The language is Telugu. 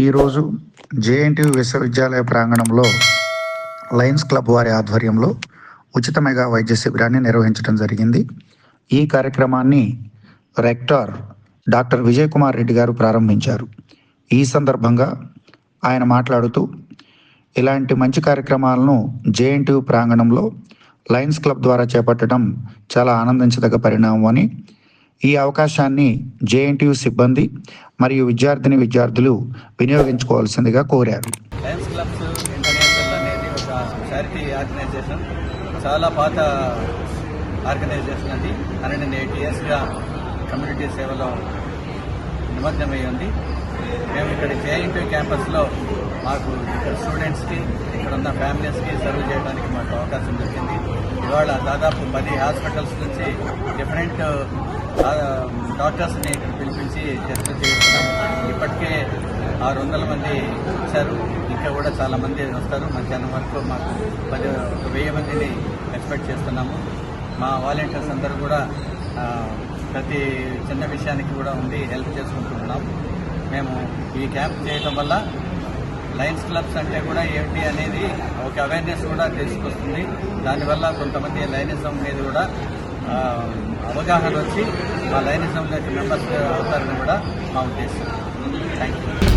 ఈరోజు జేఎన్టీయూ విశ్వవిద్యాలయ ప్రాంగణంలో లయన్స్ క్లబ్ వారి ఆధ్వర్యంలో ఉచిత మెగా వైద్య శిబిరాన్ని నిర్వహించడం జరిగింది. ఈ కార్యక్రమాన్ని రెక్టార్ డాక్టర్ విజయ్ కుమార్ రెడ్డి గారు ప్రారంభించారు. ఈ సందర్భంగా ఆయన మాట్లాడుతూ ఇలాంటి మంచి కార్యక్రమాలను జేఎన్టీయూ ప్రాంగణంలో లయన్స్ క్లబ్ ద్వారా చేపట్టడం చాలా ఆనందించదగ్గ పరిణామం అని, ఈ అవకాశాన్ని జేఎన్టీయూ సిబ్బంది మరియు విద్యార్థులు వినియోగించుకోవాల్సిందిగా కోరారు. లయన్స్ క్లబ్స్ ఇంటర్నేషనల్ అనేది ఒక చారిటీ ఆర్గనైజేషన్, చాలా పాత ఆర్గనైజేషన్. అది 108 yearsగా కమ్యూనిటీ సేవలో నిమగ్నమై ఉంది. మేము ఇక్కడ జేఎన్టీయూ క్యాంపస్లో మాకు ఇక్కడ స్టూడెంట్స్కి, ఇక్కడ ఉన్న ఫ్యామిలీస్కి సర్వ్ చేయడానికి మాకు అవకాశం దొరికింది. ఇవాళ దాదాపు 10 హాస్పిటల్స్ నుంచి డిఫరెంట్ డాక్టర్స్ని ఇక్కడ పిలిపించి టెస్టులు చేస్తున్నాం. ఇప్పటికే 600 మంది వచ్చారు. ఇంకా కూడా చాలా మంది వస్తారు. మధ్యాహ్నం వరకు మాకు 1000 మందిని ఎక్స్పెక్ట్ చేస్తున్నాము. మా వాలంటీర్స్ అందరూ కూడా ప్రతి చిన్న విషయానికి కూడా ఉండి హెల్ప్ చేసుకుంటున్నాం. మేము ఈ క్యాంప్ చేయడం వల్ల లయన్స్ క్లబ్స్ అంటే కూడా ఏమిటి అనేది ఒక అవేర్నెస్ కూడా తీసుకొస్తుంది. దానివల్ల కొంతమంది లయనిజం మీద కూడా అవగాహన వచ్చి ఆ లయనిజంలోకి మెంబర్స్ అవుతారని కూడా మా ఉద్దేశం. Thank you.